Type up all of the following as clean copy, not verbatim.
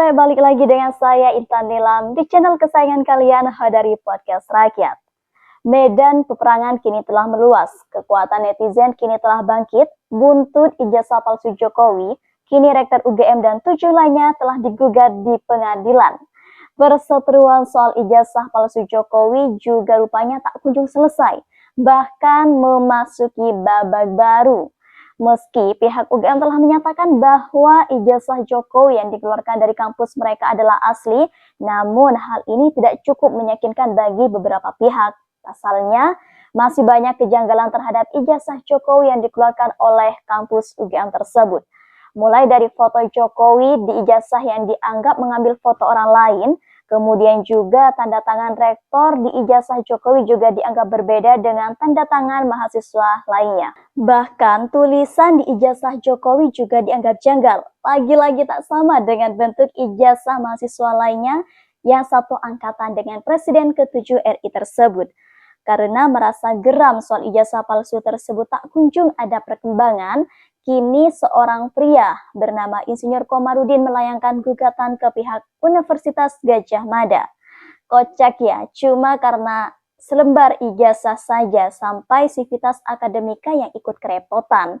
Re, balik lagi dengan saya Intan Nilam di channel kesayangan kalian dari Podcast Rakyat. Medan peperangan kini telah meluas, kekuatan netizen kini telah bangkit, buntut ijazah palsu Jokowi, kini Rektor UGM dan 7 lainnya telah digugat di pengadilan. Perseteruan soal ijazah palsu Jokowi juga rupanya tak kunjung selesai, bahkan memasuki babak baru. Meski pihak UGM telah menyatakan bahwa ijazah Jokowi yang dikeluarkan dari kampus mereka adalah asli, namun hal ini tidak cukup meyakinkan bagi beberapa pihak. Pasalnya, masih banyak kejanggalan terhadap ijazah Jokowi yang dikeluarkan oleh kampus UGM tersebut. Mulai dari foto Jokowi di ijazah yang dianggap mengambil foto orang lain, kemudian juga tanda tangan rektor di ijazah Jokowi juga dianggap berbeda dengan tanda tangan mahasiswa lainnya. Bahkan tulisan di ijazah Jokowi juga dianggap janggal. Lagi-lagi tak sama dengan bentuk ijazah mahasiswa lainnya yang satu angkatan dengan Presiden ke-7 RI tersebut. Karena merasa geram soal ijazah palsu tersebut tak kunjung ada perkembangan, kini seorang pria bernama Insinyur Komarudin melayangkan gugatan ke pihak Universitas Gadjah Mada. Kocak ya, cuma karena selembar ijazah saja sampai sivitas akademika yang ikut kerepotan.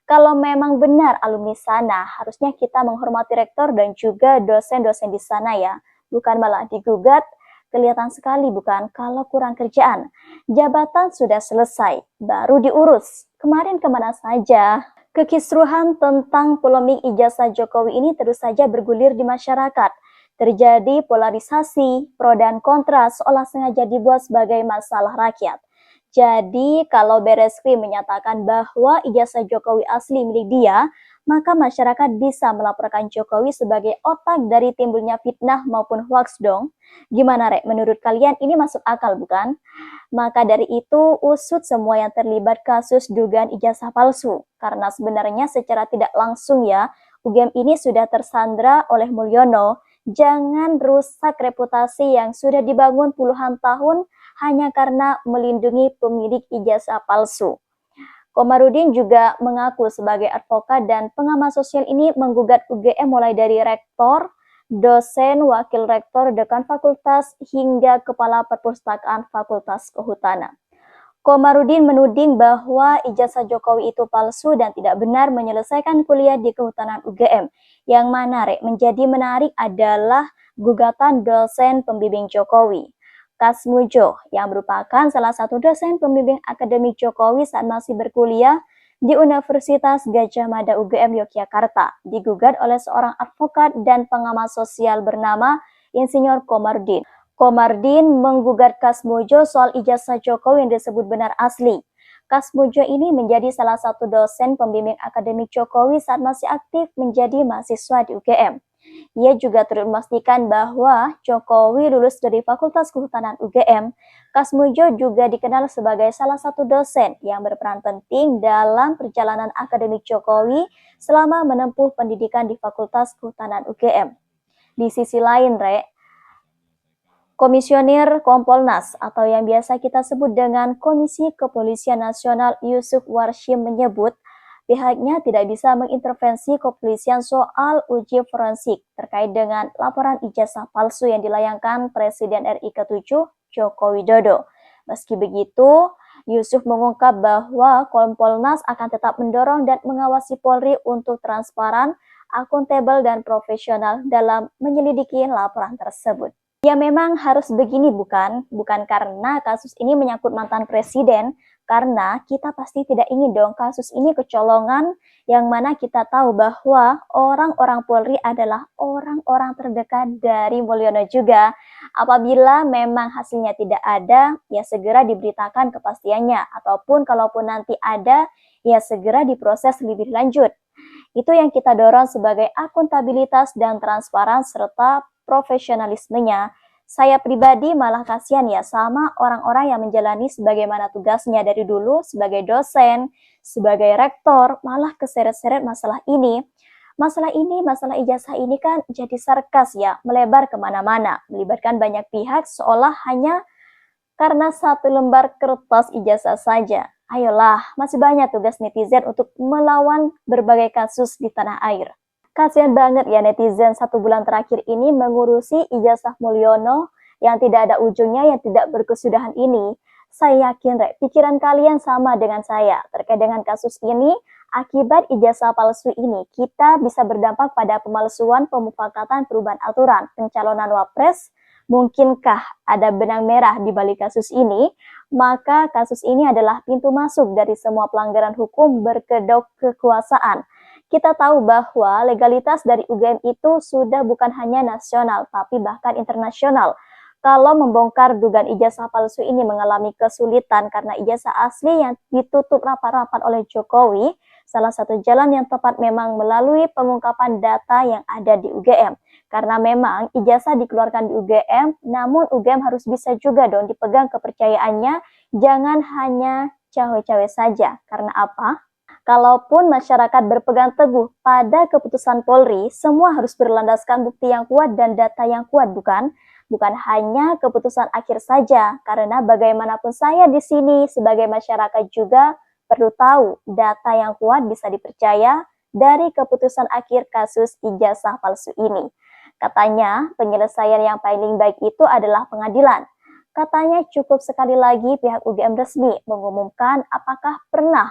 Kalau memang benar alumni sana, harusnya kita menghormati rektor dan juga dosen-dosen di sana ya, bukan malah digugat. Kelihatan sekali bukan kalau kurang kerjaan. Jabatan sudah selesai, baru diurus. Kemarin kemana saja? Kekisruhan tentang polemik ijazah Jokowi ini terus saja bergulir di masyarakat. Terjadi polarisasi, pro dan kontra seolah sengaja dibuat sebagai masalah rakyat. Jadi kalau Bareskrim menyatakan bahwa ijazah Jokowi asli milik dia, maka masyarakat bisa melaporkan Jokowi sebagai otak dari timbulnya fitnah maupun hoax dong. Gimana Rek, menurut kalian ini masuk akal bukan? Maka dari itu usut semua yang terlibat kasus dugaan ijazah palsu. Karena sebenarnya secara tidak langsung ya, UGM ini sudah tersandra oleh Mulyono. Jangan rusak reputasi yang sudah dibangun puluhan tahun hanya karena melindungi pemilik ijazah palsu. Komarudin juga mengaku sebagai advokat dan pengamat sosial ini menggugat UGM mulai dari rektor, dosen, wakil rektor, dekan fakultas, hingga kepala perpustakaan Fakultas Kehutanan. Komarudin menuding bahwa ijazah Jokowi itu palsu dan tidak benar menyelesaikan kuliah di Kehutanan UGM. Yang mana menjadi menarik adalah gugatan dosen pembimbing Jokowi, Kasmujo, yang merupakan salah satu dosen pembimbing akademik Jokowi saat masih berkuliah di Universitas Gadjah Mada UGM Yogyakarta, digugat oleh seorang advokat dan pengamat sosial bernama Insinyur Komarudin. Komarudin menggugat Kasmujo soal ijazah Jokowi yang disebut benar asli. Kasmujo ini menjadi salah satu dosen pembimbing akademik Jokowi saat masih aktif menjadi mahasiswa di UGM. Ia juga turut memastikan bahwa Jokowi lulus dari Fakultas Kehutanan UGM. Kasmujo juga dikenal sebagai salah satu dosen yang berperan penting dalam perjalanan akademik Jokowi selama menempuh pendidikan di Fakultas Kehutanan UGM. Di sisi lain, Komisioner Kompolnas atau yang biasa kita sebut dengan Komisi Kepolisian Nasional Yusuf Warshim menyebut pihaknya tidak bisa mengintervensi kepolisian soal uji forensik terkait dengan laporan ijazah palsu yang dilayangkan Presiden RI ke-7 Joko Widodo. Meski begitu, Yusuf mengungkap bahwa Kompolnas akan tetap mendorong dan mengawasi Polri untuk transparan, akuntabel, dan profesional dalam menyelidiki laporan tersebut. Ya memang harus begini bukan? Bukan karena kasus ini menyangkut mantan presiden, karena kita pasti tidak ingin dong kasus ini kecolongan yang mana kita tahu bahwa orang-orang Polri adalah orang-orang terdekat dari Mulyono juga. Apabila memang hasilnya tidak ada, ya segera diberitakan kepastiannya. Ataupun kalaupun nanti ada, ya segera diproses lebih lanjut. Itu yang kita dorong sebagai akuntabilitas dan transparan serta profesionalismenya. Saya pribadi malah kasihan ya sama orang-orang yang menjalani sebagaimana tugasnya dari dulu sebagai dosen, sebagai rektor, malah keseret-seret masalah ini. Masalah ijazah ini kan jadi sarkas ya, melebar kemana-mana, melibatkan banyak pihak seolah hanya karena satu lembar kertas ijazah saja. Ayolah, masih banyak tugas netizen untuk melawan berbagai kasus di tanah air. Kasihan banget ya netizen 1 bulan terakhir ini mengurusi ijazah Mulyono yang tidak ada ujungnya, yang tidak berkesudahan ini. Saya yakin, pikiran kalian sama dengan saya terkait dengan kasus ini. Akibat ijazah palsu ini, kita bisa berdampak pada pemalsuan, pemufakatan, perubahan aturan, pencalonan wapres. Mungkinkah ada benang merah di balik kasus ini? Maka kasus ini adalah pintu masuk dari semua pelanggaran hukum berkedok kekuasaan. Kita tahu bahwa legalitas dari UGM itu sudah bukan hanya nasional, tapi bahkan internasional. Kalau membongkar dugaan ijazah palsu ini mengalami kesulitan karena ijazah asli yang ditutup rapat-rapat oleh Jokowi, salah satu jalan yang tepat memang melalui pengungkapan data yang ada di UGM. Karena memang ijazah dikeluarkan di UGM, namun UGM harus bisa juga dong dipegang kepercayaannya, jangan hanya cawe-cawe saja. Karena apa? Kalaupun masyarakat berpegang teguh pada keputusan Polri, semua harus berlandaskan bukti yang kuat dan data yang kuat, bukan? Bukan hanya keputusan akhir saja, karena bagaimanapun saya di sini sebagai masyarakat juga perlu tahu data yang kuat bisa dipercaya dari keputusan akhir kasus ijazah palsu ini. Katanya penyelesaian yang paling baik itu adalah pengadilan. Katanya cukup sekali lagi pihak UGM resmi mengumumkan apakah pernah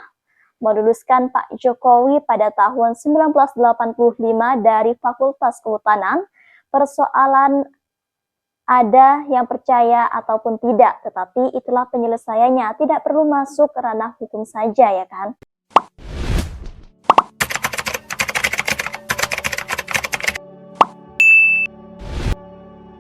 meluluskan Pak Jokowi pada tahun 1985 dari Fakultas Kehutanan. Persoalan ada yang percaya ataupun tidak, tetapi itulah penyelesaiannya, tidak perlu masuk ke ranah hukum saja ya kan.